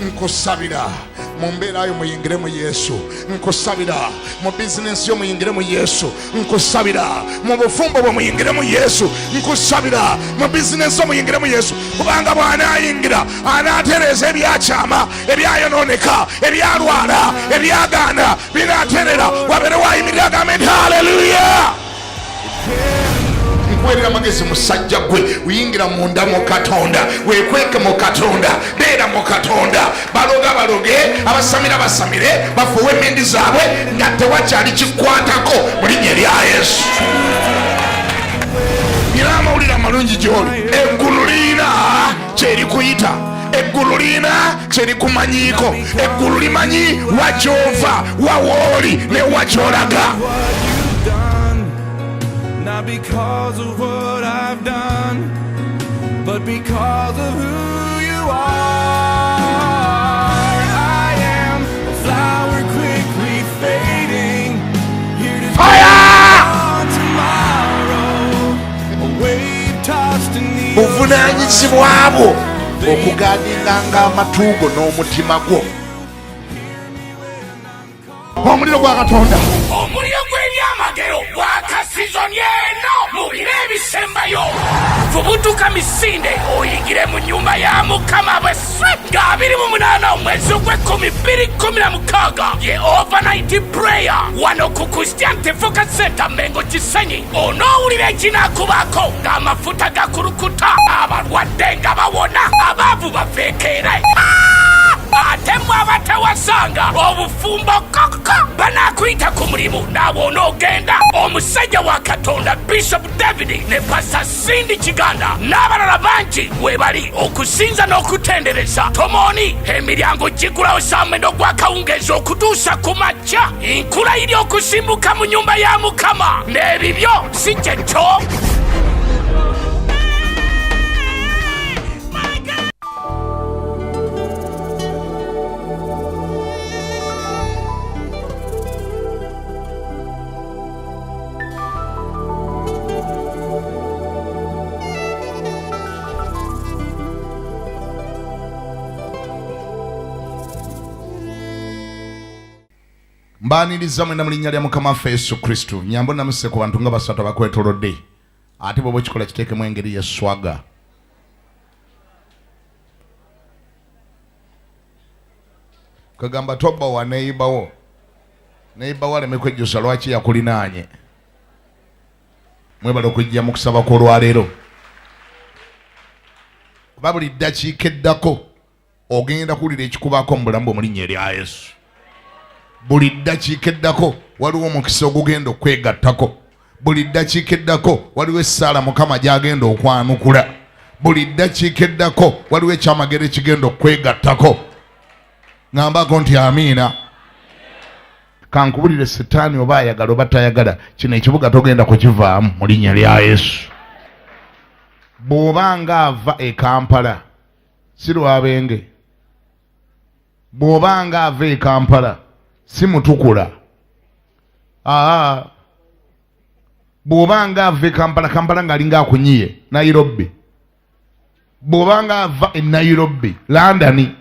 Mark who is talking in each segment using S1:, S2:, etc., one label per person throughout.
S1: Nkusabira mu mbeera yo muyingire mu Yesu. Nkusabira mu bizinesi yo muyingire mu Yesu. Nkusabira mu bufumbo bwo muyingire mu Yesu. Nkusabira mu bizinesi yo muyingire mu Yesu. Kubanga bw'anaayingira anaatereza ebyakyama, ebyayononeka, ebyalwala, ebyagaana binaaterera. Wabere wayimirira agambe nti haleluya. Nkuweerera amagezi musajja gwe uyingira munda mu Katonda, weekweke mu Katonda, beera mu Katonda. Baloga baloge, abasamira basamire, bafuwe emmindi zaabwe nga tewakyali kikwatako mu linnya lya Yesu. Nina amawulire amalungi gy'oli. Eggulu liina kyerikuyita, eggulu liina kyerikumanyiiko, eggulu limanyi wakyova, wawooli ne wakyolaga.
S2: Not because of what I've done, but because of who you are. I am a flower quickly fading, here to
S1: Fire!
S2: tomorrow, a wave tossed in the
S1: Buvunaanyizibwa bwo okugaaninganga amatugo n'omutima gwo. Omuliro gwa Katonda,
S3: omuliro gw'ebyamagero gwaka sizoni eno mu biro ebisembayo. Vubutuka misinde oyingire mu nnyumba ya Mukama bw'eswe nga 28 omwezi ogw'2016 ye overnight prayer wano ku Christian Focus Center Mengo Kisenyi. Onoowulira ekinaakubako ng'amafuta gakulukuta, abalwadde nga bawona, abaavu bafeekeere. Ate mmwe abatawasanga obufumbo koko banaakuyita ku mulimu naawe onoogenda. Omusajja wa Katonda Bishop David ne Pastor Cindy Kiganda n'abalala bangi weebali okusinza n'okutendereza. Tomoni emiryango gigulawo saa 9 gw'akawungeezi okutuusa ku makya. Nkula iri okusimbuka mu nnyumba ya Mukama n'ebibyo si kyekyo.
S1: Mbaaniriza mwena mu linnya lya Mukama waffe Yesu Kristo. Nyambo namuse ku bantu nga basatu abakwetolodde. Ate bw'oba ekikola kiteekemu engeri y'eswaga. Kagamba tobba wa neighbour wo aleme kwejjusa lwaki yakulinaanye. Mwebale okujja mu kusaba kw'olwaleero. Kuba buli ddakiika eddako ogenda kuwulira ekikubako mu bulamu bwo mu linnya lya Yesu. Buli ddakiika eddako waliwo omukisa ogugenda okwegattako. Buli ddakiika eddako waliwo essaala Mukama gy'agenda okwanukula. Buli ddakiika eddako waliwo ekyamagero ekigenda okwegattako. Ngambako nti amiina. Kankubulire Setaani oba ayagala oba tayagala, kino ekibuga togenda kukivaamu mu linnya lya Yesu. Bw'obanga ava e Kampala si Lwabenge, bw'obanga ava e Kampala si Mutukula, bw'obanga ava e Kampala ng'alinga akunyiye Nairobi, bw'obanga ava e Nairobi London,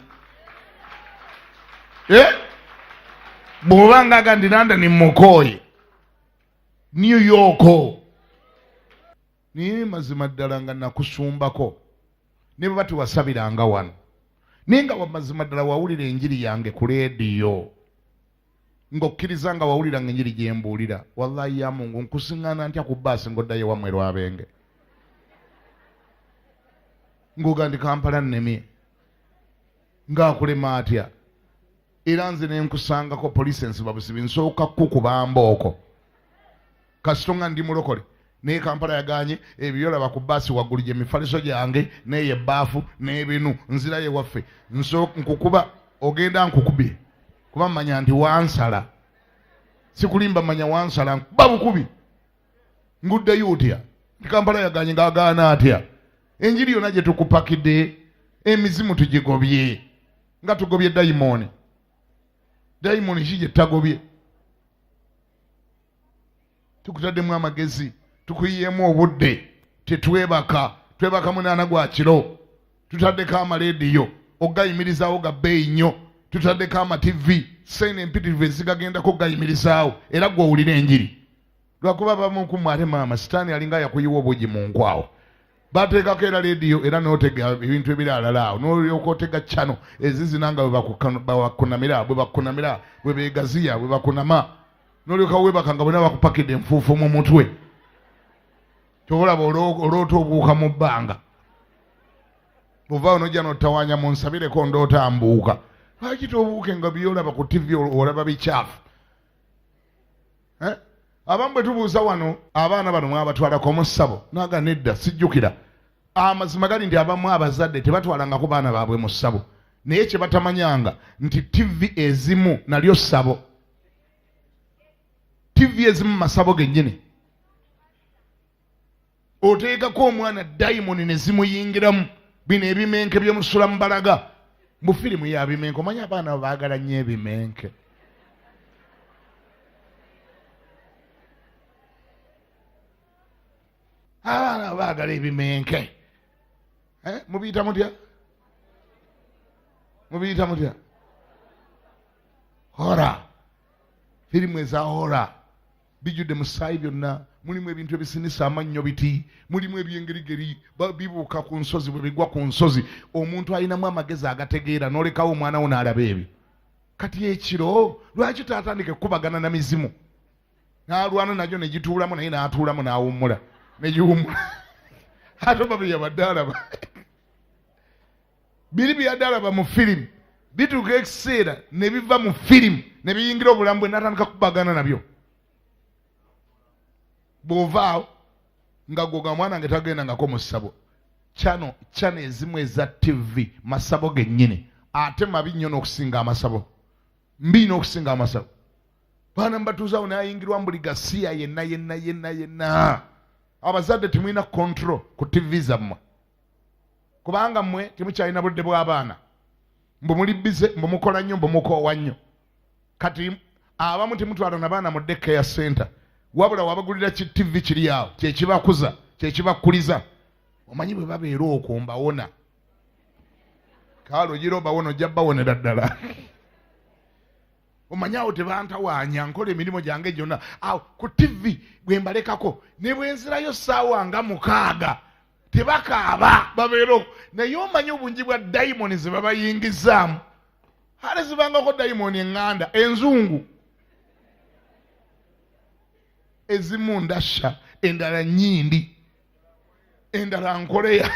S1: bw'obanga agandi London Mukoye New York, niye mazima ddala nga nakusumbako ne bwe bati wasabiranga wano naye nga wamazima ddala wawulira enjiri yange ku leediyo ng'okkiriza nga wawulira nga enjiri gye mbuulira, wallahi ya Mungu nkusiŋŋaana ntya ku bbaasi ng'oddayo wamwe Lwabenge ng'ogandi Kampala nnemye ng'akulema atya era nze ne nkusangako poliisi ensiba busibi nsooka kukuba mbooko kasito nga ndi mulokole naye Kampala yaganye ebyolaba ku bbaasi waggulu gye mifaliso gyange n'eyo ebbaafu n'ebinu nzirayo ewaffe nkukuba ogenda nkukubye kuba mmanya nti wansala sikulimba mmanya wansala nkuba bukubi nguddeyo otya nti Kampala yaganye ng'agaana atya enjiri yonna gye tukupakidde emizimu tugigobye nga tugobye dayimooni ki gye tagobye tukutaddemu amagezi tukuyiyemu obudde tetwebaka twebaka munaana gwa kiro tutaddeko amaleediyo ogayimirizaawo ga bbeeyi nnyo tutaddeko ama TV sente empitirivu ezigagendako gayimirizaawo era gwe owulira enjiri lwakuba bamu kumwe ate maama sitaani alinga yakuyiwa obugi mu nkwawo bateekako era leediyo era n'otega ebintu ebiralala awo n'olyoka otega cano ezizinanga bwe bakunamira bwe beegaziya bwe bakunama n'olyoka weebaka nga bwena bakupakidde enfuufu mu mutwe kyobalaba oloota obuuka mu bbanga bw'ovaawo n'ojja n'ottawaanya mu nsabireko ndoota mbuuka lwaki tobuuke nga byolaba ku TV olaba bikyafu abamu bwe tubuuza wano abaana bano mwabatwalako mu ssabo naga nedda sijjukira amazima gali nti abamu abazadde tebatwalangako baana baabwe mu ssabo naye kye batamanyanga nti TV ezimu nalyo ssabo TV ezimu masabo gennyini oteekako omwana dayimoni ne zimuyingiramu bino ebimenke byemusula mu balaga mu firimu yabimenke omanya abaana baagala nnyo ebimenke abaana baagala ebimenke mubiyita mutya hora firimu eza hora bijjudde musaayi byonna mulimu ebintu ebisinisa amannyo biti mulimu ebyengerigeri bibuuka ku nsozi bwe bigwa ku nsozi omuntu alinamu amagezi agategeera n'olekawo omwana wo n'alaba ebyo kati ekiro lwaki taatandike kubagana na mizimu n'alwana nagyo ne gituulamu naye n'atuulamu n'awummula ne giwummula ate oba byeyabadde alaba biri byeyadde alaba mu firimu bituuka ekiseera ne biva mu firimu ne biyingira obulamu bwe n'atandika kubagana nabyo bw'ovaawo nga gwoga mwana nge tagendangako mu ssabo cano ezimu eza TV masabo gennyini ate mabi nnyo n'okusinga amasabo mbi n'okusinga amasabo baana mbatuuzaawo nayingirwa mu buli gasiya yenna abazadde temulina control ku TV zammwe kubanga mmwe temukyalina budde bw'abaana mbu muli bize mbu mukola nnyo mbu mukoowa nnyo kati abamu temutwala na baana mu daycare center wabula wabagulira ki TV kiri awo kyekibakuza kyekibakuliza omanyi bwe babeera okwo mbawona kaalo gira obawona ojja bawonera ddala omanyi awo tebantawaanya nkola emirimu gyange gyonna awo ku TV bwe mbalekako ne bwe nzirayo ssaawa nga 6 tebakaaba babeera okwo naye omanyi obungi bwa dayimoni ze babayingizaamu ate zibangako dayimoni eŋŋanda enzungu ezimu ndasha endala nnyindi endala nkoleya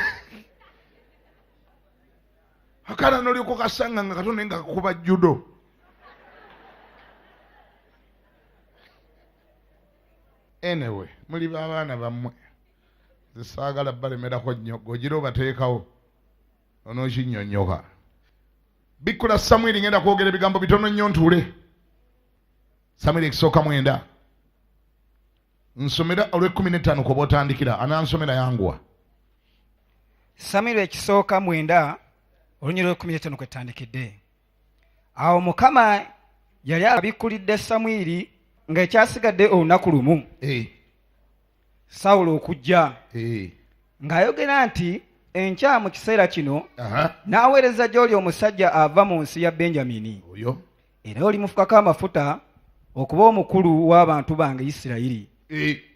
S1: akala noliko kasanga nga katonda nga kakuba judo anyway muli babaana bammwe zisaagala balemerako nnyo gogira obateekawo onookinnyonnyoka bikkula Samwiri ngenda kwogera ebigambo bitono nnyo ntuule Samwiri ekisooka 9 nsomera olw'15 kuba otandikira anansomera yanguwa
S4: Samwiri ekisooka 9 olunyiri lw'15 kwetandikidde awo Mukama yali abikkulidde Samwiri ng'ekyasigadde olunaku lumu Sawulo okujja ng'ayogera nti enkya mu kiseera kino n'aweereza gy'oli omusajja ava mu nsi ya Benjamini era olimufukako amafuta okuba omukulu w'abantu bange Isirayiri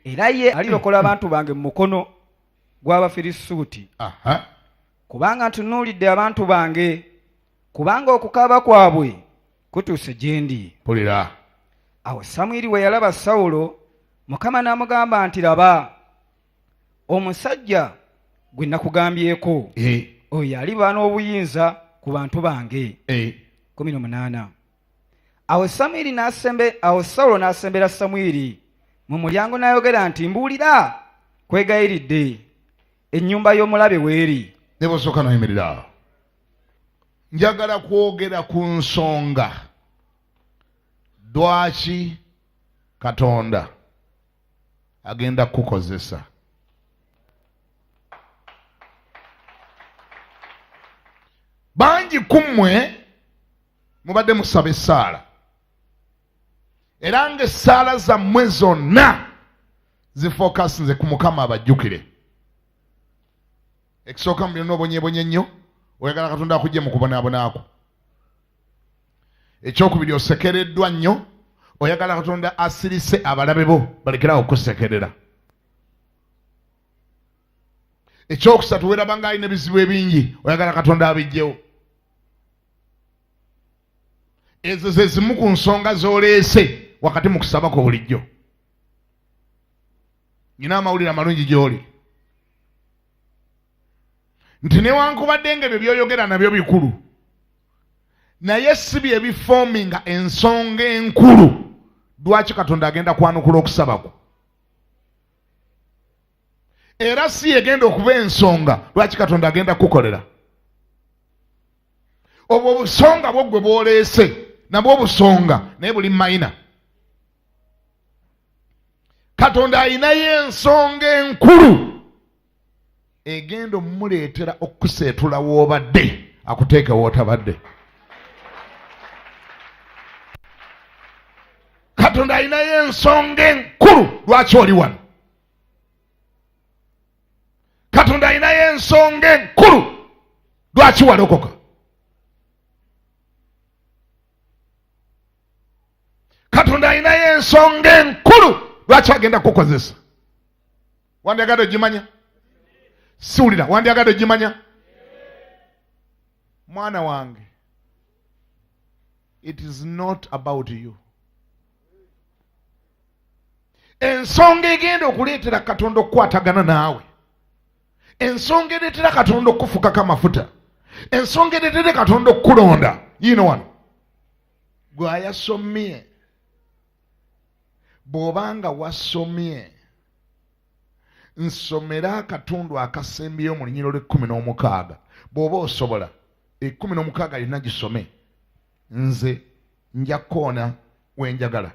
S4: era ye alirokola abantu bange mu mukono gw'Abafirisuuti kubanga ntunuulidde abantu bange kubanga okukaaba kwabwe kutuuse gye ndi. Awo Samwiri we yalaba Sawulo Mukama n'amugamba nti laba omusajja gwe nakugambyeko oyo aliba n'obuyinza ku bantu bange. 18 Awo Sawulo n'asembera Samwiri mu mulyango n'ayogera nti mbuulira kwegayiridde ennyumba y'omulabe weeri.
S1: Nebosooka n'ayimirira njagala kwogera ku nsonga lwaki Katonda agenda kukozesa bangi kummwe mubadde musaba essaala era ng'essaala zammwe zonna zifokasinze ku Mukama abajjukire. Ekisooka mu byonna obonyeebonye nnyo oyagala katonda akujje mu kubonaabona ako. Ekyokubiri osekereddwa nnyo, oyagala katonda asirise abalabe bo balekerawo okusekerera. Ekyokusatu weraba nga alina ebizibu ebingi, oyagala katonda abijjewo. Ezo ze zimu ku nsonga z'oleese wakati mu kusaba ko bulijjo. Nina amawulire amalungi gy'oli nti newankubadde nga ebyo byoyogera nabyo bikulu, naye si bye bifoominga ensonga enkulu lwaki katonda agenda kwanukula okusaba kwo. Era si egenda okuba ensonga lwaki katonda agenda kukolera. Obwo obusonga bwo gwe bw'oleese nabwo obusonga naye buli mayina. Katonda ayinayo ensonga enkulu egenda omuleetera okuseetula w'obadde akuteeke w'otabadde. Katonda ayinayo ensonga enkulu lwaki oli wano. Katonda ayinayo ensonga enkulu lwaki walokoka. Katonda ayinayo ensonga enkulu lwaki agenda kukozesa. Wandyagadde ogimanya? Siwulira, wandyagadde ogimanya? Mwana wange, it is not about you. Ensonga egenda okuleetera katonda okukwatagana naawe, ensonga ereetera katonda okufukako amafuta, ensonga ereetera katonda okukulonda yino wano gwe ayasomye. Bw'obanga wasomye, nsomera akatundu akasembyeyo mu linnyiro l'16. Bw'oba osobola 16 yonna gisome, nze nja koona wenjagala.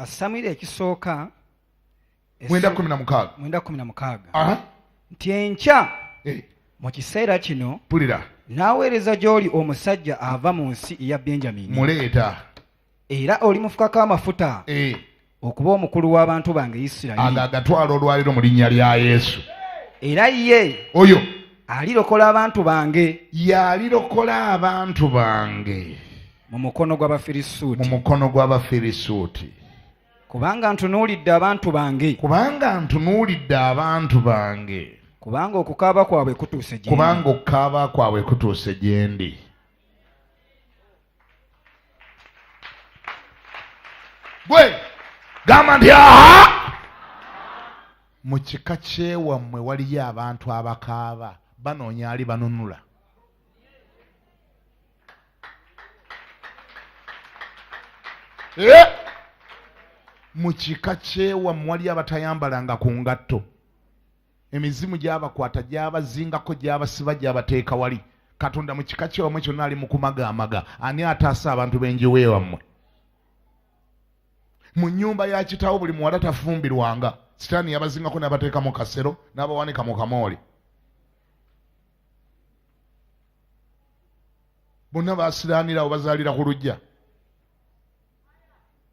S4: Samwiri ekisooka
S1: 9:16
S4: nti enkya mu kiseera kino
S1: pulira
S4: n'aweereza gy'oli omusajja ava mu nsi eya Benjamini,
S1: muleeta
S4: era olimufukako amafuta okuba omukulu w'abantu bange Isirayiri.
S1: agatwala olwaliro mu linnya lya Yesu.
S4: Era ye
S1: oyo
S4: alirokola abantu bange,
S1: y'alirokola abantu bange
S4: mu mukono
S1: gw'Abafirisuuti.
S4: Kubanga ntunuulidde abantu bange, kubanga okukaaba kwabwe kutuuse gye ndi.
S1: Gwe gamba nti aha, mu kika kyewammwe waliyo abantu abakaaba banoonya ali banunula. Mu kika kyewammwe waliyo abatayambalanga ku ngatto, emizimu gy'abakwata gy'abazingako gy'abasiba gy'abateeka wali. Katonda mu kika kyewammwe kyonna ali mu kumagaamaga. Ani ataasa abantu b'enjiwa ewammwe? Mu nnyumba ya kitaawo buli muwala tafumbirwanga. Sitaani yabazingako n'abateeka mu kasero n'abawanika mu kamooli. Bonna baasiraanira bazaalira ku lujja.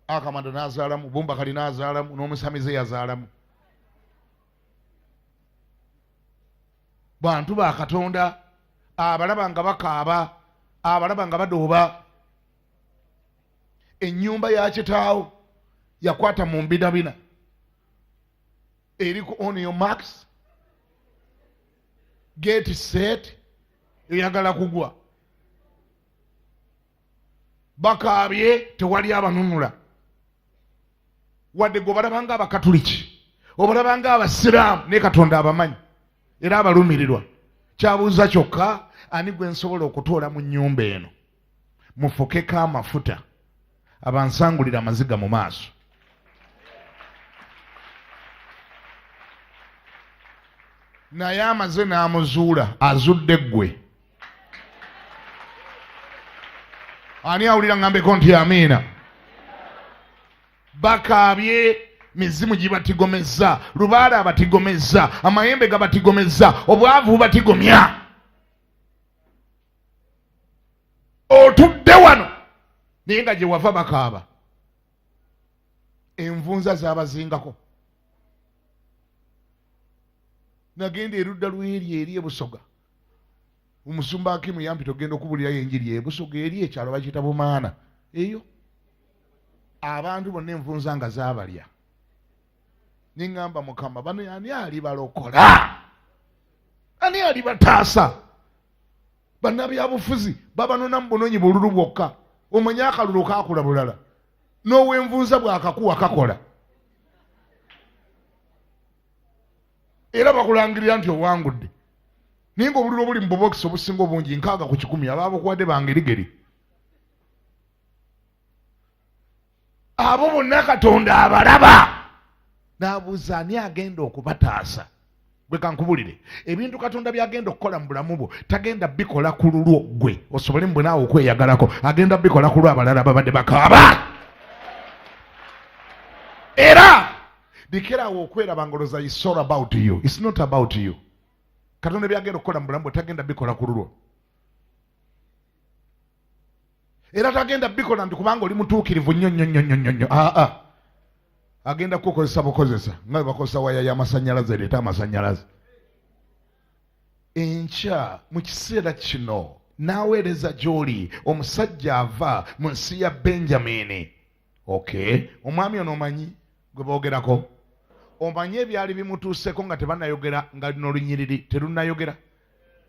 S1: Akamanda n'azaalamu, Bumbakali n'azaalamu, n'omusamize yazaalamu. Bantu ba Katonda abalaba nga bakaaba, abalaba nga badooba. Ennyumba ya kitaawo yakwata mu mbinabina eriku on your marks get set, eyagala kugwa. Bakaabye tewali abanunula. Wadde gobalabanga Abakatuliki, obalabanga Abasiraamu, ne Katonda abamanyi era abalumirirwa. Kyabuuza kyokka, ani gwe nsobola okutoola mu nnyumba eno mufukeko amafuta abansangulira amaziga mu maaso. Naye amaze n'amuzuula, azudde ggwe. Ani awulira ngambeko nti amiina? Bakaabye, mizimu gibatigomezza, lubaale abatigomezza, amayembe gabatigomezza, obwavu batigomya. Otudde wano naye nga gye wava bakaaba. Envunza zaabazingako. Nagenda erudda lw'eri eri e Busoga. omusumba Akimu yampi togenda okubulirayo enjiri ebusoga eri ekyalo bakiyita Bumaana eyo abantu bonna envunza nga zaabalya niŋŋamba Mukama bano ani alibalokola ani alibataasa bannabyabufuzi babanona mu bunonyi bululu bwokka omanye akalulu kaakula bulala n'ow'envunza bw'akakuwa kakola era bakulangirira nti owangudde naye nga obululu obuli mu bubokisi obusinga obungi 6 ku 100 abaabukuwadde bangerigeri abo bonna Katonda abalaba n'abuuza ani agenda okubataasa gwe kankubulire ebintu Katonda byagenda okukola mu bulamu bwo tagenda bikola ku lulwo gwe osobole mbwe naawe okweyagalako agenda bikola ku lw'abalala babadde bakaaba era dikirawo okweraba ngoloza is all about you, it's not about you. Katonda byagenda okukola mu bulamu bwo tagenda bikola ku lulwo era tagenda bikola nti kubanga oli mutuukirivu nnyo agenda kukozesa bukozesa nga bakozesa waya y'amasannyalaze ereeta amasannyalaze enkya mu kiseera kino n'aweereza gy'oli omusajja ava mu nsi ya Benjamini. Okay, omwami ono omanyi gwe boogerako omanyi ebyali bimutuuseko nga tebanayogera nga lino lunyiriri terunayogera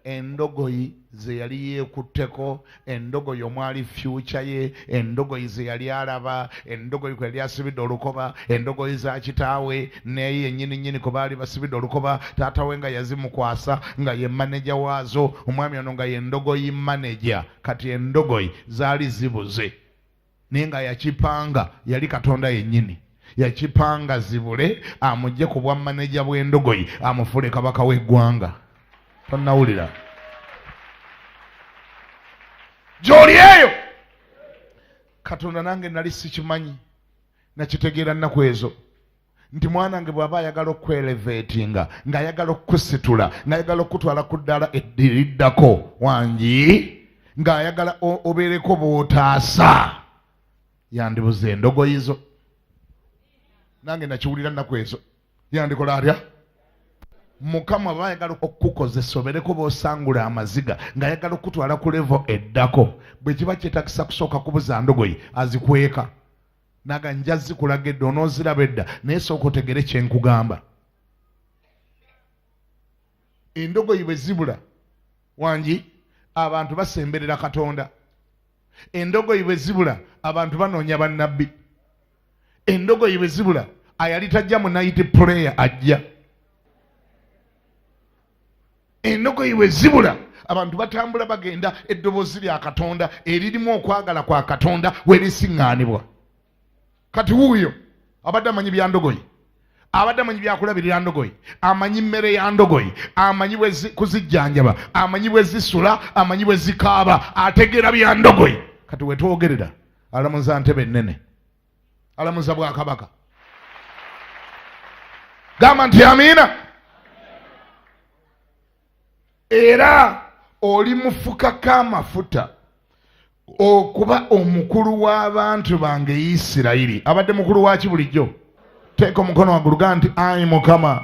S1: endogoyi ze yali yeekutteko endogoyi omwali future ye endogoyi ze yali alaba endogoyi kwe yali asibidde olukoba endogoyi za kitaawe naye yennyini kwe baali basibidde olukoba taata we nga yazimukwasa nga ye maneja waazo omwami ono nga ye endogoyi maneja kati endogoyi zaali zibuze naye nga yakipanga yali Katonda yennyini yakipanga zibule amugye ku bwa maneja bw'endogoyi amufule kabaka w'eggwanga. Tonnawulira gy'oli eyo Katonda nange nali sikimanyi nakitegeera nnaku ezo nti mwanange bw'aba ayagala okwelevatinga ng'ayagala okukusitula ng'ayagala okutwala ku ddala eddiriddako wangi ng'ayagala obeereko bw'otaasa yandibuze endogoyi zo nange nakiwulira nnaku ezo yandikola atya Mukama bayagala okukukozesa obeereko b'osangula amaziga ng'ayagala okutwala ku levo eddako bwe kiba kyetagisa kusooka kubuza ndogoyi azikweka naga nja zikulagedde onooziraba edda naye sooka otegere kye nkugamba endogoyi bwe zibula wangi abantu basemberera Katonda endogoyi bwe zibula abantu banoonya bannabbi endogoyi bwe zibula ayali tajja mu night prayer ajja endogoyi bwe zibula abantu batambula bagenda eddoboozi lya Katonda eririmu okwagala kwa Katonda werisiŋŋaanibwa kati wuuyo abadde amanyi bya ndogoyi abadde amanyi byakulabirira ndogoyi amanyi mmere ya ndogoyi amanyi kuzijjanjaba amanyi bwe zisula amanyi bwe zikaaba ategeera bya ndogoyi kati wetwogerera alamuza ntebe ennene alamuza bwakabaka gamba nti amiina era oli mufukako amafuta okuba omukulu w'abantu bange Isirayiri abadde mukulu waki bulijjo teeka omukono waggulu gaa nti ayi Mukama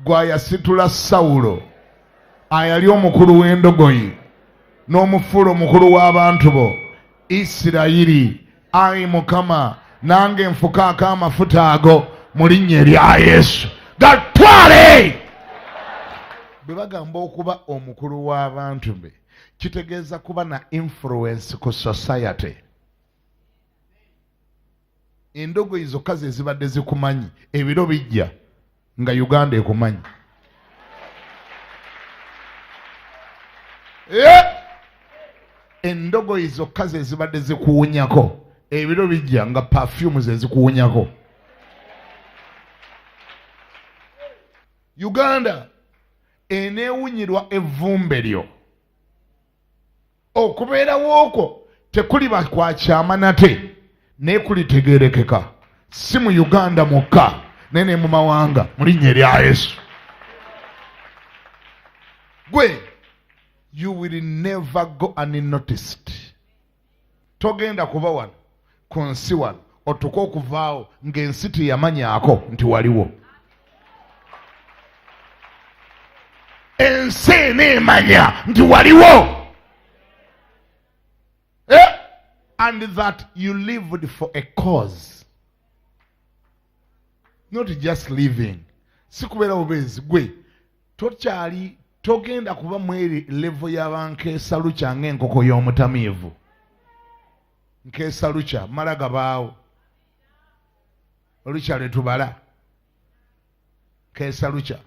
S1: gwayasitula Sawulo ayali omukulu w'endogoyi n'omufuula omukulu w'abantu bo Isirayiri ayi Mukama nange nfukaako amafuta ago mu linnya erya Yesu gatwale. Bwe bagamba okuba omukulu w'abantu be kitegeeza kuba na influence ku society. Endogoyi zokka ze zibadde zikumanyi ebiro bijja nga Uganda ekumanyi. Endogoyi zokka ze zibadde zikuwunyako ebiro bijja nga perfume ze zikuwunyako. Uganda eneewunyirwa evvumbe lyo okubeerawo okwo tekuliba kwakyama nate naye kulitegeerekeka si mu Uganda mukka naye ne mu mawanga mu linnya erya Yesu. Gwe you will never go unnoticed. Togenda kuba wano ku nsi wano otuka okuvaawo ng'ensi teyamanyaako nti waliwo. ensi eneemanya nti waliwo. And that you lived for a cause, not just living. Sikubeera obezi gwe tokyali togenda kuba mweri level y'abankeesa lucha ng'enkoko y'omutamiivu. Nkeesa lucha mala gabaawo lucha letubala keesa lucha.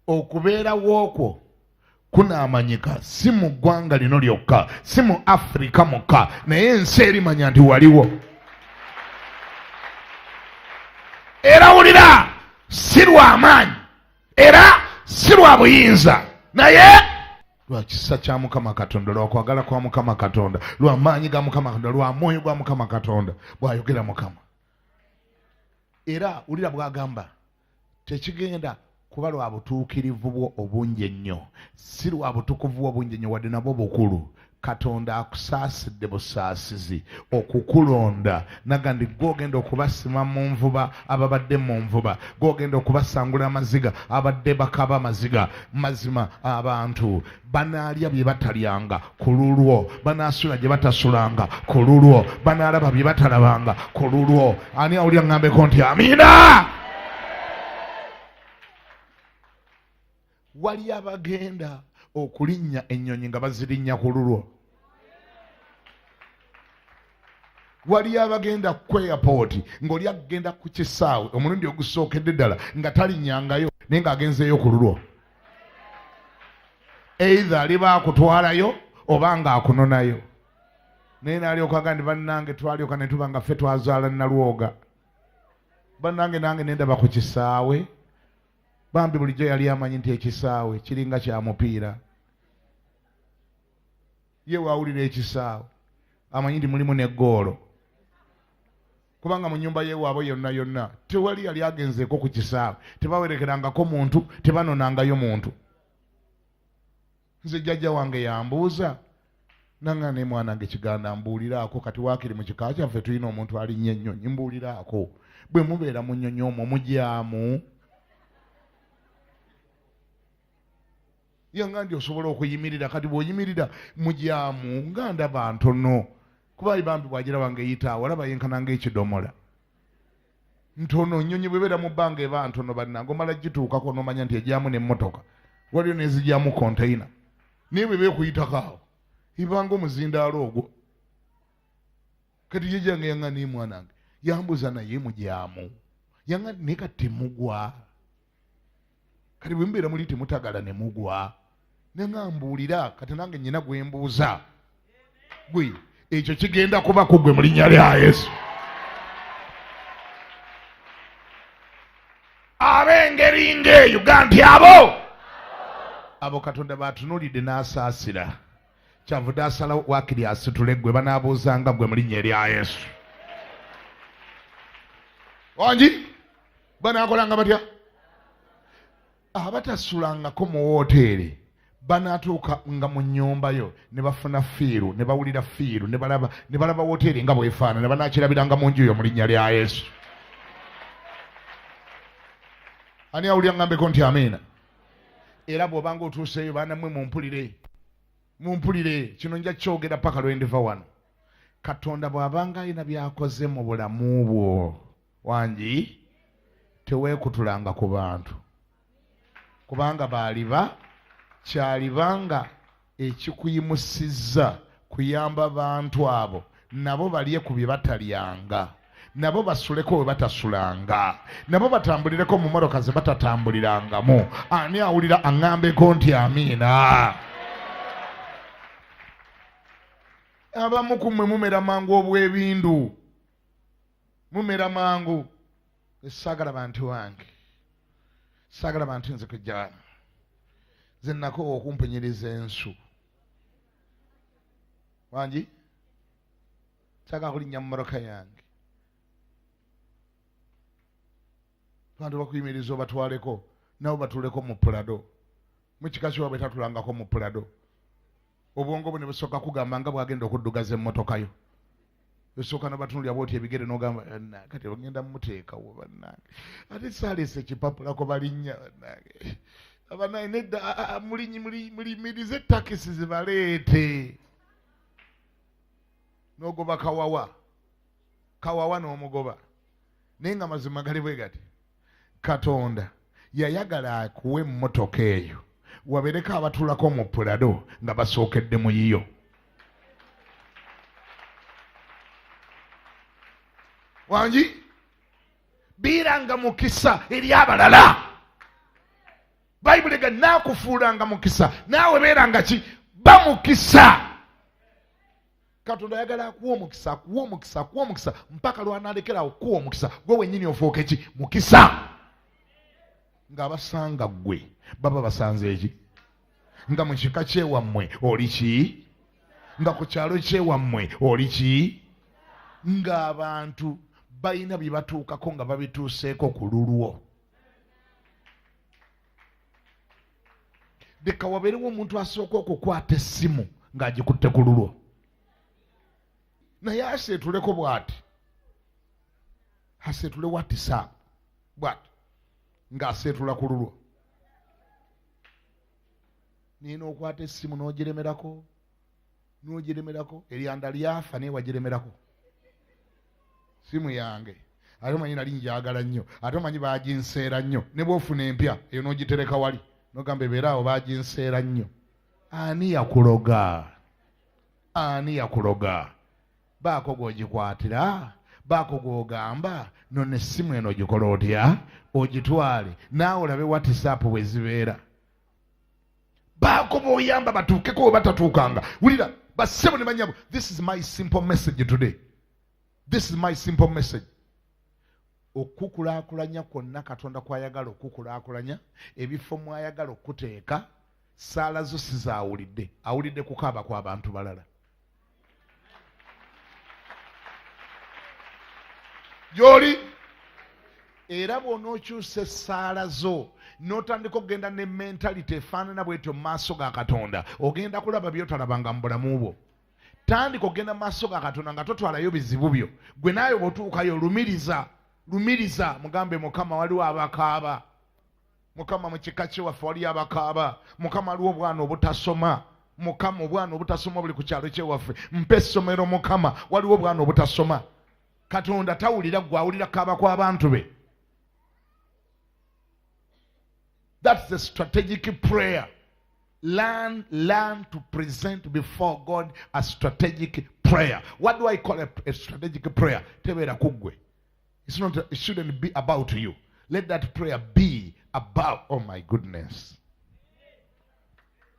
S1: Okubeerawo okwo kunaamanyika si mu ggwanga lino lyokka, si mu Afrika mokka, naye ensi erimanya nti waliwo. Era wulira, si lwa maanyi era si lwa buyinza, naye lwa kisa kya Mukama Katonda, lwa kwagala kwa Mukama Katonda, lwa maanyi ga Mukama Katonda, lwa mwoyo gwa Mukama Katonda bw'ayogera Mukama. Era wulira bw'agamba tekigenda kuba lwa butuukirivu bwo obungi ennyo, si lwa butukuvu obungi ennyo wadde nabwo bukulu. Katonda akusaasidde busaasizi okukulonda nagandi gw'ogenda okubasima mu nvuba ababadde mu nvuba, gw'ogenda okubasangula amaziga abadde bakaba amaziga. Mazima abantu banaalya bye batalyanga ku lulwo, banaasula gye batasulanga ku lulwo, banaalaba bye batalabanga ku lulwo. Ani awulira ngambeko nti amiina? Wali abagenda okulinnya ennyonyi nga bazirinnya ku lulwo. Wali abagenda ku airport ng'oli agenda ku kisaawe omulundi ogusookedde ddala nga talinnyangayo naye ng'agenzeeyo ku lulwo. Either aliba akutwalayo oba ng'akunonayo. Naye n'alyoka agandi bannange twalyoka ne tuba nga ffe twazaala Nalwoga. Bannange nange nendaba ku kisaawe. Bambi bulijjo yali amanyi nti ekisaawe kiringa kya mupiira. Ye waawulira ekisaawe amanyi nti mulimu ne ggoolo. Kubanga mu nnyumba yeewaabwe yonna yonna tewali yali agenzeeko ku kisaawe, tebawerekerangako muntu, tebanonangayo muntu. Nze jjajja wange yambuuza nanga ne mwanange kiganda mbuuliraako, kati waakiri mu kika kyaffe tulina omuntu alinnye ennyonyi, mbuuliraako bwe mubeera mu nnyonyi omwo mugyamu. Yanga ndi osobola okuyimirira, kati bw'oyimirira mugyamu nga ndaba ntono. Kuba bambi bwagira wange eyita walaba yenkana ng'ekidomola ntono. Nnyonyi bwebeera mu bbanga eba ntono bannange omala gituukako n'omanya nti ejyamu n'emmotoka, waliyo n'ezijyamu konteyina, naye bwe beekuyitako awo ibanga omuzindaalo ogwo. Kati jjajjange yanga naye mwanange yambuza naye mugyamu, yanga naye kati temugwa. Kati bwe mbeera muli temutagala ne mugwa, naye nga mbuulira kati nange nnyina gwe mbuuza gwe ekyo kigenda kuba ku gwe mu linnya lya Yesu. Ab'engeri ng'eyo ga nti abo Katonda batunuulidde n'asaasira, kyavudde asala waakiri asitule gwe banaabuuzanga gwe mu linnya lya Yesu. Wangi banaakolanga batya? Abatasulangako mu wooteeri banatuuka nga mu nnyumba yo ne bafuna fiiru, ne bawulira fiiru, ne balaba wooteeri nga bwefaana, ne banaakirabiranga mu nju yo mu linnya lya Yesu. Ani awulira ngambeko nti amiina? Era bw'obanga otuuseeyo baana mmwe mumpulire kino nja kyogera paka lwe ndiva wano. Katonda bw'abanga alina by'akoze mu bulamu bwo wangi teweekutulanga ku bantu, kubanga baaliba kyalibanga ekikuyimusizza kuyamba bantu abo nabo balye ku bye batalyanga, nabo basuleko we batasulanga, nabo batambulireko mu motoka ze batatambulirangamu. Ani awulira aŋŋambeko nti amiina? Abamu ku mmwe mumera mangu obw'ebindu, mumera mangu. Saagala bantu wange, saagala bantu nze kujja nze nako okumpenyereza ensu wangi, saagala kulinnya mu mmotoka yange bantu bakuyimiriza obatwaleko nabo batuleko mu pulado. Mukika kiwa bwe tatulangako mu pulado, obwongo bwe ne busooka kugamba nga bwagenda okuddugaza emmotoka yo. osooka n'abatunulira bw'oti ebigere n'ogamba kati ogenda mmuteekawo bannange ate saalese ekipapulako balinnya bannange abanaye nedda mulimirize takisi zibaleete n'ogoba kawawa n'omugoba naye nga mazima gali bwe gati Katonda yayagala akuwe emmotoka eyo wabereko abatulako mu pulado nga basookedde mu yiyo. Wangi biiranga mukisa eri abalala. Bayibuli ga naakufuulanga mukisa naawe beeranga ki bamukisa. Katonda yagala akuwa omukisa mpaka lwanaalekerawo okuwa omukisa gwe wennyini ofuuke ki mukisa. Ng'abasanga gwe baba basanze eki nga mu kika kyewammwe oli ki nga ku kyalo kyewammwe oli ki ng'abantu balina bye batuukako nga babituuseeko ku lulwo. Leka wabeerewo omuntu asooka okukwata essimu ng'agikutte ku lulwo naye aseetuleko bw'ati aseetule WhatsApp bw'ati ng'aseetula ku lulwo nina okwata essimu n'ogiremerako eryanda lyafa naye wagiremerako simu yange ate omanyi nali njagala nnyo ate omanyi baginseera nnyo ne bw'ofuna empya eyo n'ogitereka wali n'ogamba ebeera awo baginseera nnyo. Ani yakuloga baako gw'ogikwatira baako gw'ogamba none essimu eno ogikola otya ogitwale naawe olabe WhatsApp bwe zibeera baako b'oyamba batuukeko we batatuukanga. Wulira bassebo ne banyabo, this is my simple message today. This is my simple message. Okukulaakulanya kwonna Katonda kwayagala okukulaakulanya ebifo mwayagala okuteeka saala zo sizaawulidde awulidde kukaaba kw'abantu balala. Gy'oli era bw'onookyusa essaala zo n'otandika okugenda ne mentality efaanana bw'etyo mu maaso ga Katonda ogenda kulaba by'otalabanga mu bulamu bwo. Tandika okugenda mu maaso ga Katonda nga totwalayo bizibu byo. Gwe naawe bw'otuukayo lumiriza mugambe Mukama waliwo abakaaba. Mukama mu kika kyewaffe waliyo abakaaba. Mukama waliwo obwana obutasoma. Mukama obwana obutasoma buli ku kyalo kyewaffe. Mpa essomero Mukama waliwo obwana obutasoma. Katonda tawulira gwe awulira kaaba kw'abantu be. That's the strategic prayer. Learn to present before God a strategic prayer. What do I call a strategic prayer? Tebera kugwe. It shouldn't be about you. Let that prayer be about, oh my goodness.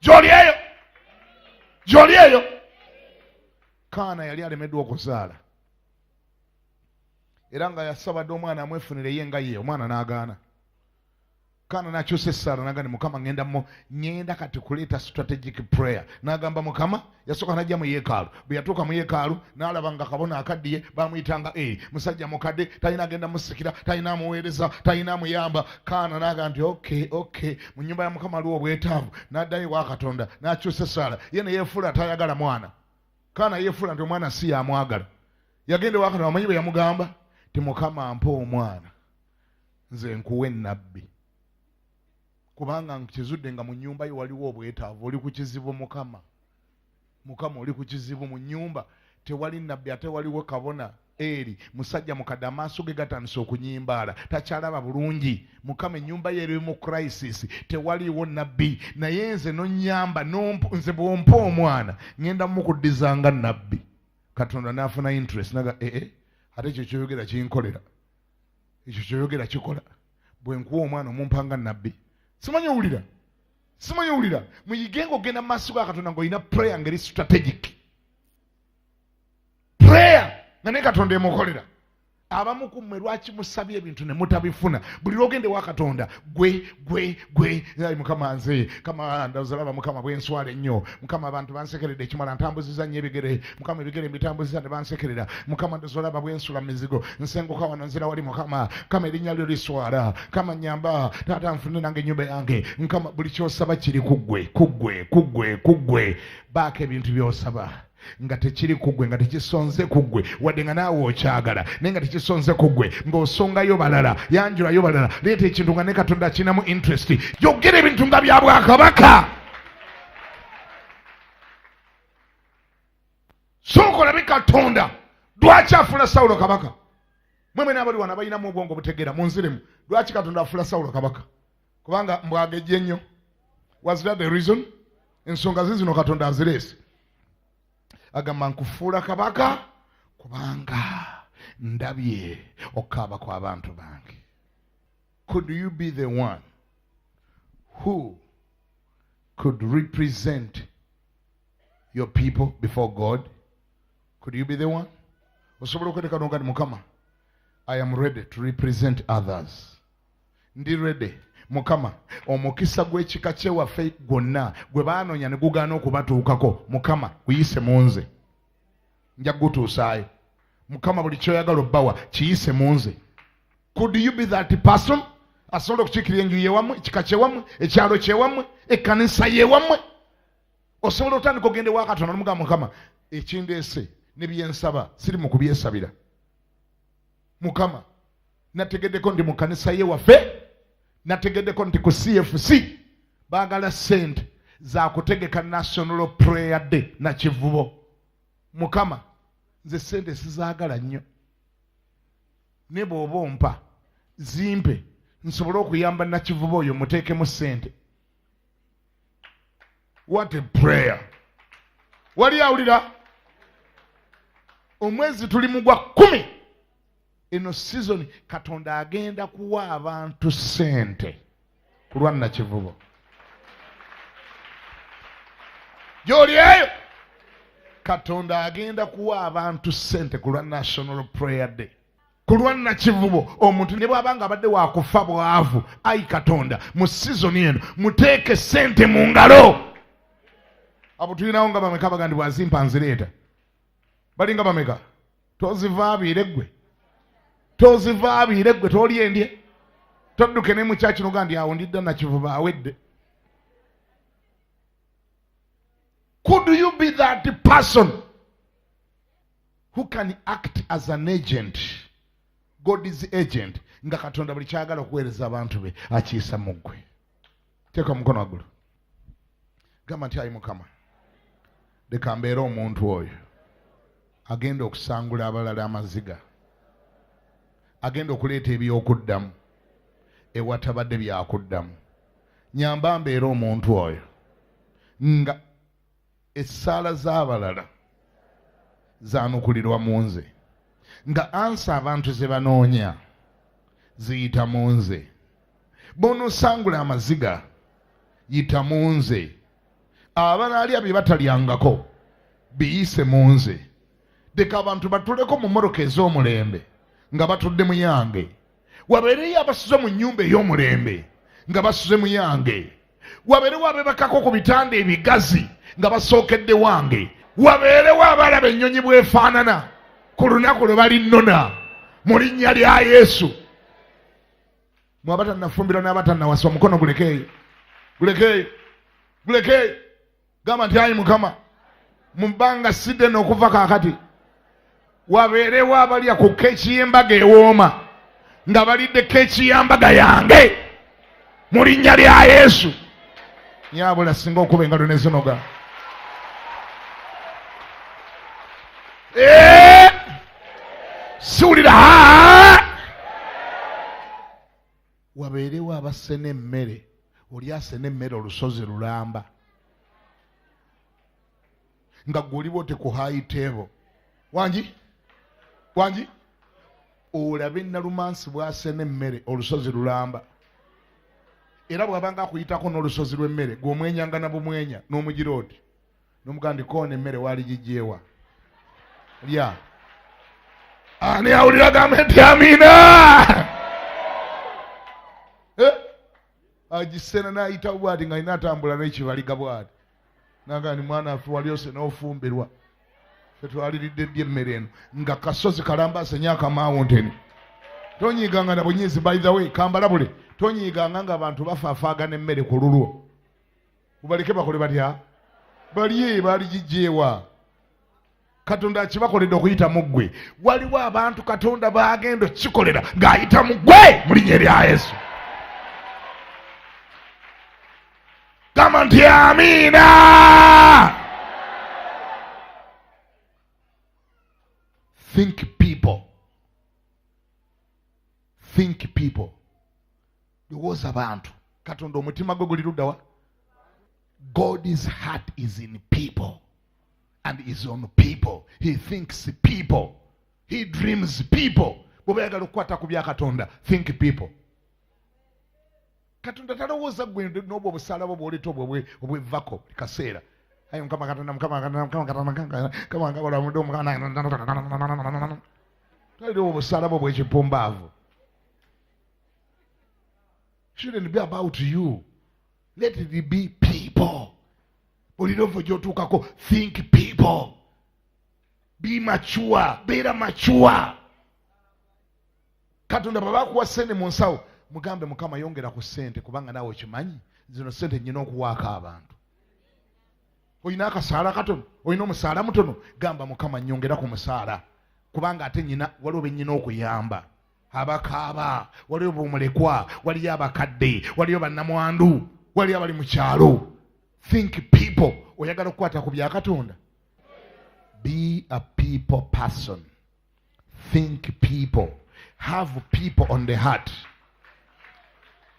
S1: Jolieyo. Kaana yali alemeddwa okuzaala. Era nga yasabadde omwana amwefunire ye nga ye omwana n'agaana. Kaana n'akyusa essaala n'agamba Mukama ngenda kati kuleeta strategic prayer. N'agamba Mukama yasooka n'ajja mu yeekaalu. Bwe yatuuka mu yeekaalu n'alaba nga kabona akaddiye bamuyitanga musajja mukadde talina agenda musikira talina amuweereza talina amuyamba. Kaana n'agamba nti okay mu nnyumba ya Mukama aliwo obwetaavu. N'addayo wa Katonda n'akyusa essaala. Ye ne yeefuula tayagala mwana. Kaana yeefuula nti omwana si yamwagala. Yagenda wa Katonda amanyi bwe yamugamba ti Mukama ampa omwana nze nkuwe nnabbi. Kubanga nkizudde nga mu nnyumba yo waliwo obwetaavu oli ku kizibu Mukama oli ku kizibu mu nnyumba tewali nnabbi ate waliwo kabona eri musajja mukadde amaaso ge gatandise okunyimbaala takyalaba bulungi. Mukama ennyumba ye eri mu crisis tewaliwo nnabbi naye nze nonnyamba nze bw'ompa omwana ngenda mukuddizanga nnabbi. Katonda n'afuna interest naga ate ekyo kyoyogera kinkolera ekyo kyoyogera kikola bwe nkuwa omwana omumpanga nnabbi. Simanyi owulira muyigenga ogenda mu maaso ga Katonda ng'olina prayer ngeri strategic prayer nga ne Katonda emukolera. Abamu ku mmwe lwaki musabye ebintu ne mutabifuna? Buli lwogende wa Katonda gwe Mukama nze kama ndazalaba Mukama bwenswala ennyo Mukama abantu bansekeredde ekimala ntambuziza nnyo ebigere Mukama ebigere mbitambuziza ne bansekerera Mukama ndazalaba bwensula mizigo nsenguka wano nzira wali Mukama kama erinnya lyo liswala kama nyamba taata nfune nange ennyumba yange Mukama buli kyosaba kiri kuggwe baako ebintu byosaba nga tekiri kugwe nga tekisonze kugwe wadde nga naawe okyagala naye nga tekisonze kugwe ng'osongayo balala yanjulayo balala leeta ekintu nga ne Katonda kinamu interest yogera ebintu nga bya Bwakabaka sooka olabe Katonda lwaki afuula Sawulo kabaka mwemwe n'abali wano abalinamu obwongo butegeera munziremu lwaki Katonda afuula Sawulo kabaka kubanga mbwagejje nnyo was that the reason ensonga zino Katonda azireese agamba nkufuula kabaka kubanga ndabye okaaba kw'abantu bange. Could you be the one who could represent your people before God? Could you be the one? Osobola okweteeka n'ogamba Mukama, I am ready to represent others. Ndi ready. Mukama, omukisa gw'ekika kyewaffe gwonna gwe baanoonya ne gugaana okubatuukako Mukama guyise mu nze nja gutuusaayo. Mukama buli kyoyagala obbawa kiyise mu nze. Could you be that person? Asobola okukiikirira enju yewammwe, ekika kyewammwe, ekyalo kyewammwe, ekkanisa yewammwe. Osobola otandika ogende wa Katonda n'omugamba Mukama, ekindeese ne byensaba siri mu kubyesabira. Mukama, nategeddeko ndi mu kkanisa yewaffe, nategeddeko nti ku CFC baagala ssente za kutegeka National Prayer Day na Kivubo. Mukama, nze ssente sizaagala nnyo. Ne bw'oba ompa zimpe nsobole okuyamba Nakivubo oyo muteekemu ssente. What a prayer. Wali awulira? Omwezi tuli mu gwa 10. Eno season Katonda agenda kuwa abantu ssente kulwa Nakivubo. Gy'oli eyo Katonda agenda kuwa abantu ssente kulwa National Prayer Day. Kulwa Nakivubo omuntu ne bw'abanga abadde wakufa bwavu, ayi Katonda mu season eno muteeke ssente mu ngalo. Abo tulinawo nga bameka bagandi bwazimpa nzireeta. Balinga bameka? Tozivaabiire ggwe. Tozivaabiire ggwe toli endye. Todduke ne mu kyaki n'ogandi awo ndidda Nakivubo awedde. Could you be that person who can act as an agent? God is agent. Nga Katonda buli kyagala okuweereza abantu be akiyisa mu ggwe. Teeka omukono waggulu. Gamba nti ayi Mukama, leka mbeere omuntu oyo agenda okusangula abalala amaziga, agenda okuleeta ebyokuddamu ewatabadde byakuddamu. Nyamba mbeere omuntu oyo nga essaala z'abalala zaanukulirwa mu nze, nga ansa abantu ze banoonya ziyita mu nze. Bw'onoosangula amaziga yita mu nze. Abanaalya bye batalyangako biyise mu nze. Leka abantu batuleko mu mmoroka ez'omulembe nga batudde mu yange. Wabeereyo abasuze mu nnyumba ey'omulembe nga basuze mu yange. Wabeerewo abeebakako ku bitanda ebigazi nga basookedde wange. Wabeerewo abalaba ennyonyi bwefaanana ku lunaku lwe balinnona mu linnya lya Yesu. Mwe abatannafumbirwa n'abatannawasa omukono gulekeeyo. Gulekeeyo. Gulekeeyo. Gamba nti ayi Mukama, mu bbanga sidde n'okuva kaakati wabeerewo abalya ku keeki y'embaga ewooma nga balidde keeki y'embaga yange mu linnya lya Yesu. Nyabula singa okuba engalo ne zinoga. Siwulira wabeerewo abasena emmere, oli asena emmere olusozi lulamba nga gw'oliba ote ku high table. Wangi olabe Nalumansi bw'asena emmere olusozi lulamba, era bw'abanga akuyitako n'olusozi lw'emmere gw'omwenyanga na bumwenya n'omugira oti n'omugandi koona emmere waali gijjeewa lya. Ani awulira gambe nti amiina? Agisena n'ayitawo bw'ati nga alina atambula n'ekibaliga bw'ati nagandi mwana affe wali ose n'ofumbirwa ffe twaliridde ddi emmere eno nga kasozi kalambase nyaaka mountain. Tonyiiganga na bunyiizi, by the way kambalabule, tonyiiganga nga abantu bafaafaagana emmere ku lulwo. Ubaleke bakole batya? Balye baali gijjeewa. katonda akibakoledde okuyita mu ggwe. Waliwo abantu katonda baagenda kikolera ng'ayita mu ggwe mu linnya lya Yesu. Gamba nti amiina. Think people. Think people. Lowooza abantu. Katonda omutima gwe guli ludda wa? God's heart is in people and is on people. He thinks people. He dreams people. Bw'oba oyagala okukwata ku bya Katonda, think people. Katonda talowooza gwe n'obwo obusaala bwo bw'oleeta obwevako kaseera. Ayi Mukama Katonda talina obusaala bwo bw'ekipumbaavu. Shouldn't be about you. Let it be people. Bulirovo gyotuukako, think people. Be mature. Beera mature. Katonda baba akuwa ssente mu nsawo, mugambe Mukama yongera ku ssente kubanga naawe okimanyi zino ssente nnyina okuwaako abantu. Oyina akasaala katono, oyina omusaala mutono, gamba Mukama nnyongera ku musaala kubanga ate nnyina waliwo be nnyina okuyamba. Abakaaba, waliwo b'omulekwa, waliyo abakadde, waliyo bannamwandu, waliyo abali mu kyalo. Think people. Oyagala okukwata ku bya Katonda? Be a people person. Think people. Have people on the heart.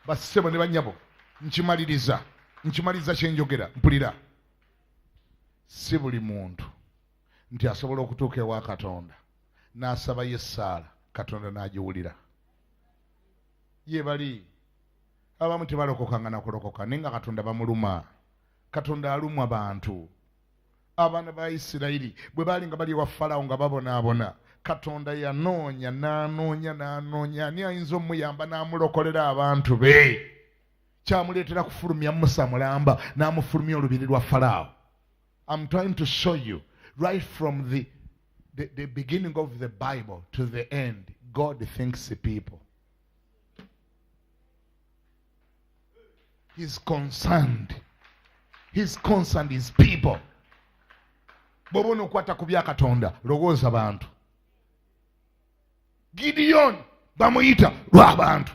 S1: Basebo ne banyabo, nkimaliriza kyenjogera, mpulira. Si buli muntu nti asobola okutuuka ewa Katonda n'asaba Yesaala Katonda n'agiwulira. Ye bali abamu tebalokokanga na kulokoka naye nga Katonda bamuluma. Katonda alumwa abantu. Abaana ba Isirayiri bwe baali nga bali wa Falawo nga babonaabona, Katonda yanoonya n'anoonya ani ayinza omuyamba n'amulokolera abantu be. Kyamuleetera kufulumya Musa mulamba n'amufulumya olubiri lwa Falawo. I'm trying to show you right from the beginning of the Bible to the end, God thinks people. He's concerned. His concern is people. Bw'obona okwata ku bya Katonda, lowooza bantu. Gideon bamuyita lw'abantu.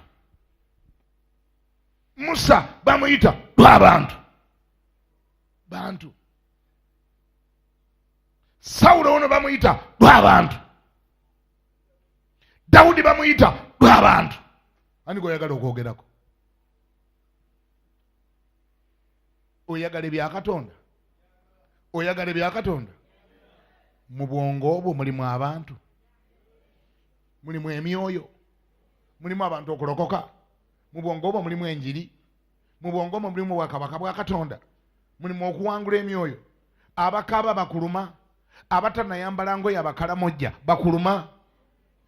S1: Musa bamuyita lw'abantu. Bantu. Sawulo ono bamuyita lw'abantu. Dawudi bamuyita lw'abantu. Ani gw'oyagala okwogerako? Oyagala ebya Katonda? Oyagala ebya Katonda? Mu bwongo obwo mulimu abantu, mulimu emyoyo, mulimu abantu okulokoka. Mu bwongo obwo mulimu enjiri, mu bwongo obwo mulimu bwakabaka bwa Katonda, mulimu okuwangula emyoyo. Abakaaba bakuluma, abatanayambala ngoye abakalamojja bakuluma,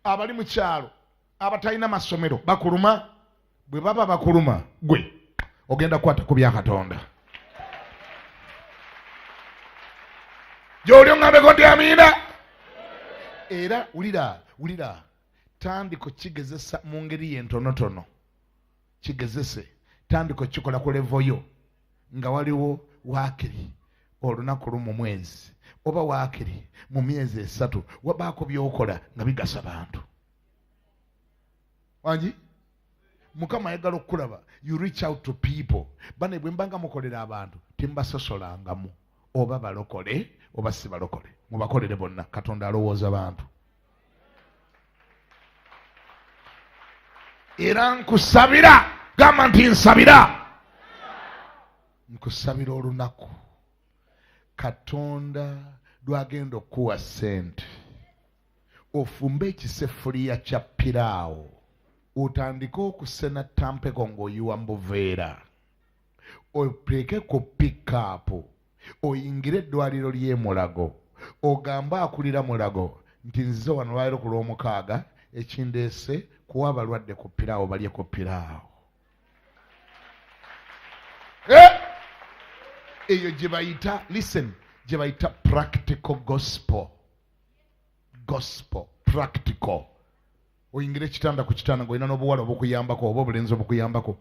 S1: abali mu kyalo abatalina masomero bakuluma. Bwe baba bakuluma, gwe ogenda kukwata ku bya Katonda. Gy'oli ongambeko nti amiina. Era wulira tandiko kigezesa mu ngeri y'entonotono. Kigezese tandiko kikola ku levo yo nga waliwo waakiri olunaku lumu mwezi oba waakiri mu myezi 3 wabaako by'okola nga bigasa bantu. Wangi Mukama ayagala okukulaba. You reach out to people. Bane bwe mbanga mukolera abantu timbasosolangamu oba balokole oba si balokole, mubakolere bonna. Katonda alowooza bantu. Era nkusabira, gamba nti nsabira. Nkusabira olunaku Katonda lwagenda okuwa ssente ofumbe ekiseffuliya kya piraawo otandike okusena tampeko ng'oyiwa mu buveera, opeeke ku pikaapu, oyingire eddwaliro ly'e Mulago, ogambe akulira Mulago nti nzize wano lwaliro ku Lwomukaaga ekindeese kuwa abalwadde ku piraawo balye ku piraawo. Eyo gye bayita, listen, gye bayita practical gospel. Gospel, practical. Oyingira ekitanda ku kitanda ng'olina n'obuwala obukuyambako oba obulenzi obukuyambako.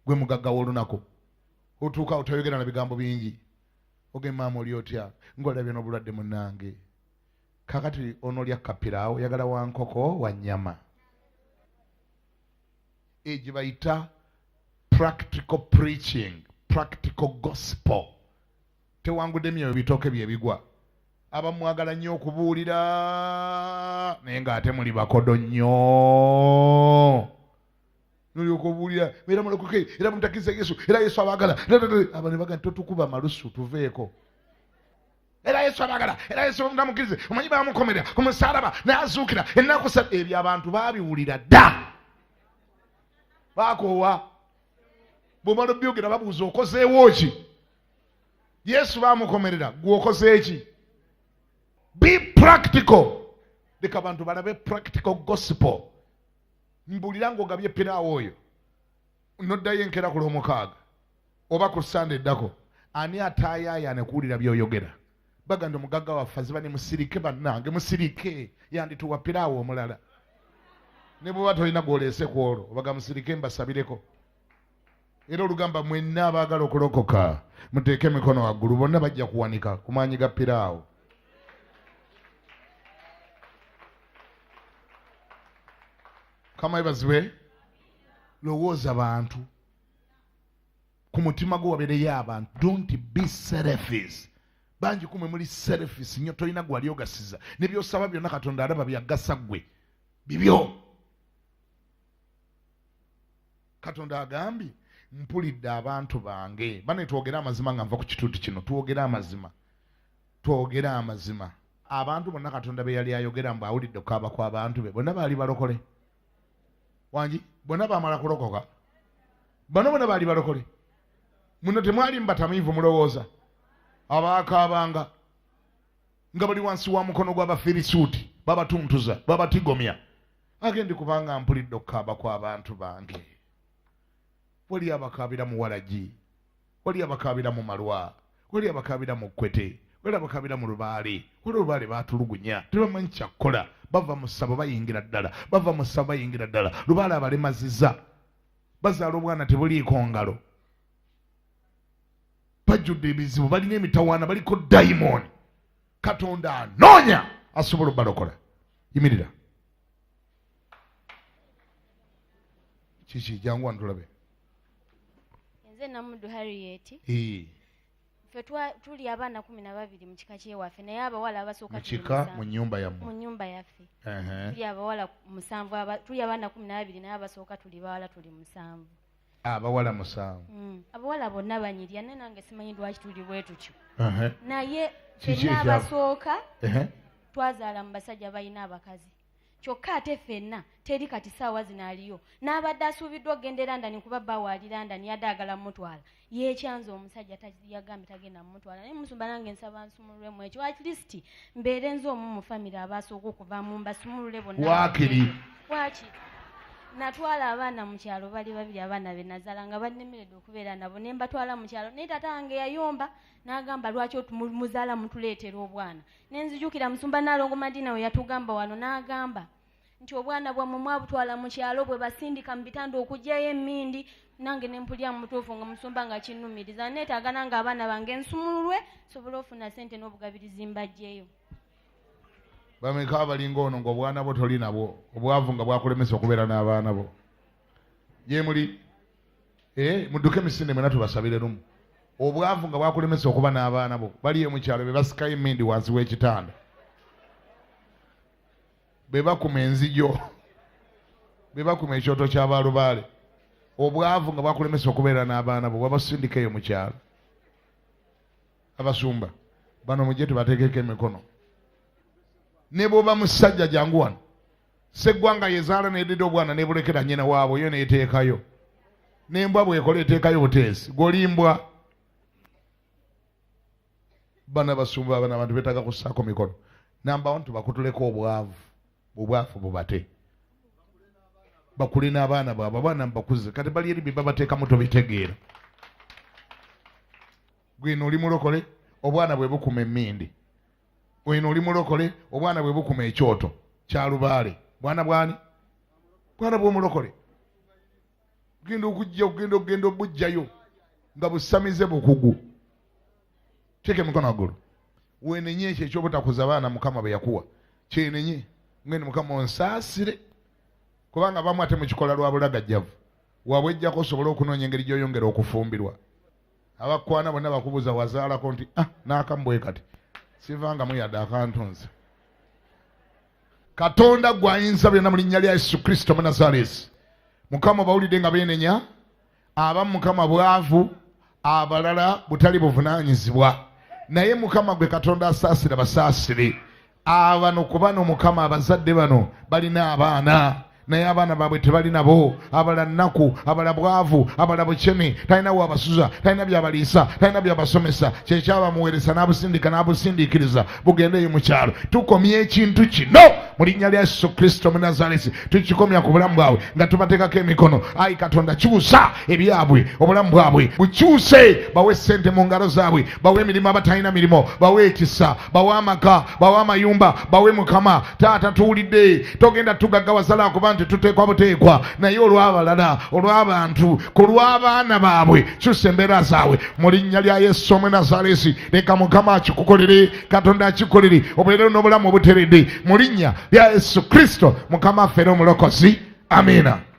S1: Gwe mugagga w'olunaku. Otuuka otayogera na bigambo bingi. ogenda maama oli otya ng'olabye n'obulwadde munnange kakati onolya kapiraawo yagala wa nkoko wa nnyama egyo bayita practical preaching, practical gospel. Tewangudde myoyo bitooke bye bigwa. Abamwagala nnyo okubuulira naye ng'ate muli bakodo nnyo. Noli okubuulira era mulokoke era mutakiza Yesu era Yesu abagala. Abantu baga totukuba malusu tuveeko. Era Yesu abagala era Yesu ndamukirize omanyi bamukomera ku musaalaba n'azuukira ennaku ssatu ebyo abantu baabiwulira dda. Bakoowa bw'omala byogera babuuza okozeewo ki? Yesu baamukomerera gwe okoze ki? Be practical. Leka abantu balabe practical gospel. Mbuulira ng'ogabye piraawo oyo noddayo enkera ku lw'omukaaga oba ku ssande eddako ani ataayaayane kuwulira by'oyogera? Baganda omugagga waffe aziba ne musirike bannange musirike yandituwa piraawo omulala ne bw'oba tolina gw'oleese ku olwo obaga musirike mbasabireko. Era olugamba mwenna abaagala okulokoka muteeke emikono waggulu bonna bajja kuwanika ku maanyi ga piraawo. Kama ebazibwe lowooza bantu ku mutima gwo wabeereyo abantu. Don't be selfish. Bangi kumwe muli selfish nnyo tolina gwali ogasiza ne by'osaba byonna Katonda alaba byagasa ggwe bibyo. Katonda agambye mpulidde abantu bange bane twogera amazima nga nva ku kituuti kino twogera amazima twogera amazima. Abantu bonna Katonda be yali ayogera mbu awulidde okukaaba kw'abantu be bonna baali balokole wangi bonna baamala kulokoka bano bonna baali balokole muno temwali mbatamiivu mulowooza abaakaabanga nga bali wansi wa mukono gw'Abafirisuuti babatuntuza babatigomya agendi kubanga mpulidde okukaaba kw'abantu bange. Wali abakaabira mu Waragi, wali abakaabira mu Malwa, wali abakaabira mu Kwete, wali abakaabira mu Lubaale. Wali Lubaale baatulugunya tebamanyi kyakkola bava mu ssabo bayingira ddala bava mu ssabo bayingira ddala. Lubaale abalemaziza bazaala obwana tebuliiko ngalo bajjudde ebizibu balina emitawaana baliko dayimooni. Katonda anoonya asobola obbalokola. Yimirira kiki jangu wano tulabe.
S5: Namuddu Harriet ffe tuli abaana 12 mu kika kyewaffe naye abawala abasooka
S1: mukika mu nnyumba yammwe
S5: mu nnyumba yaffe tuli abawala 7 tuli abaana 12 naye abasooka tuli bawala tuli 7.
S1: Abawala 7
S5: abawala bonna banyirya naye nange simanyi lwaki tuli bwe tutyo naye ffenna abasooka twazaala mu basajja balina abakazi kyokka ate ffenna teri kati ssaawa zino aliyo n'abadde asuubiddwa okgenda London kuba bbawe ali London yadde agala mutwala yeekyanza omusajja yagambye tagenda mutwala naye musumba nange nsaba nsumululemu ekyo at least mbeere nze omu mu famire abasooka okuvaamu mbasumulule bonna
S1: waakiri
S5: natwala abaana mu kyalo bali babiri abaana be nazaala nga bannemeredde okubeera nabo ne mbatwala mu kyalo naye taata wange yayomba n'agamba lwaki muzaala mutuleetera obwana ne nzijukira musumba Nalongo Madina we yatugamba wano n'agamba nti obwana bwammwe mwabutwala mu kyalo bwe basindika mu bitanda okuggyayo emmindi nange ne mpulya mu mutuufu nga musumba nga kinnumiriza neetaaga nange abaana bange nsumululwe sobola ofuna ssente n'obugabirizi mbajjeyo.
S1: Bameka abalinga ono ng'obwana bwo toli nabwo obwavu nga bwakulemesa okubeera n'abaana bo gye muli mudduke emisinde mwena tubasabire lumu. Obwavu nga bwakulemesa okuba n'abaana bo baliyo mu kyalo be basikayo emmindi wansi w'ekitanda be bakuma enzijjo be bakuma ekyoto ky'abalubaale. Obwavu nga bwakulemesa okubeera n'abaana bo babasindikeyo mu kyalo. Abasumba bano mujje tubateekeko emikono. Ne bw'oba musajja jangu wano sseggwanga yezaala n'edidde obwana n'ebulekera nnyina waabwe yo n'eteekayo n'embwa bw'ekola eteekayo buteesi gw'olimbwa. Bana basumba abana abantu beetaaga kussaako mikono. Namba 1 tubakutuleko obwavu bubate bakule n'abaana baabwe abaana mbakuze kati bali eri bye babateekamu tobitegeera. Gwino oli mulokole obwana bwe bukuma emmindi. Wino oli mulokole obwana bwe bukuma ekyoto kya Lubaale. Bwana bwani? Bwana bw'omulokole. Genda okujja ogenda obujjayo nga busamize bukugu. Teke mikono waggulu. Wenenye ekyo ekyobutakuza baana Mukama bwe yakuwa. Kyenenye ngene Mukama onsaasire. Kubanga bamu ate mukikola lwa bulagajjavu. Wabwejjako osobola okunoonya engeri gy'oyongera okufumbirwa. Abakwana bonna bakubuza wazaalako nti n'akambwe kati sivanga muyadde akantunze. Katonda gw'ayinza byonna mu linnya lya Yesu Kristo Munazaalesi. Mukama bawulidde nga beenenya, abamu Mukama bwavu, abalala butali buvunaanyizibwa. Naye Mukama gwe Katonda asaasira basaasire. Abano kubano Mukama abazadde bano balina abaana. Naye abaana baabwe tebali nabo, abala nnaku, abala bwavu, abala bukyemi, talina wabasuza, talina byabaliisa, talina byabasomesa, kyekyabamuweereza n'abusindika n'abusindiikiriza bugendeyo mu kyalo. Tukomye ekintu kino mu linnya lya Yesu Kristo Munazaalesi, tukikomya ku bulamu bwabwe nga tubateekako emikono. Ayi Katonda kyusa ebyabwe, obulamu bwabwe bukyuse, bawe ssente mu ngalo zaabwe, bawe emirimu abatalina mirimo, bawe ekisa, bawe amaka, bawe amayumba, bawe Mukama. Taata tuwulidde, togenda tugaggawaza kuba nti tuteekwa buteekwa, naye olw'abalala, olw'abantu, ku lw'abaana baabwe kyusa embeera zaabwe mu linnya lya Yesu Munazaalesi. Leka Mukama akikukolere, Katonda akikolere obuleero n'obulamu obuteredde mu linnya lya Yesu Kristo Mukama affe era omulokozi. Amiina.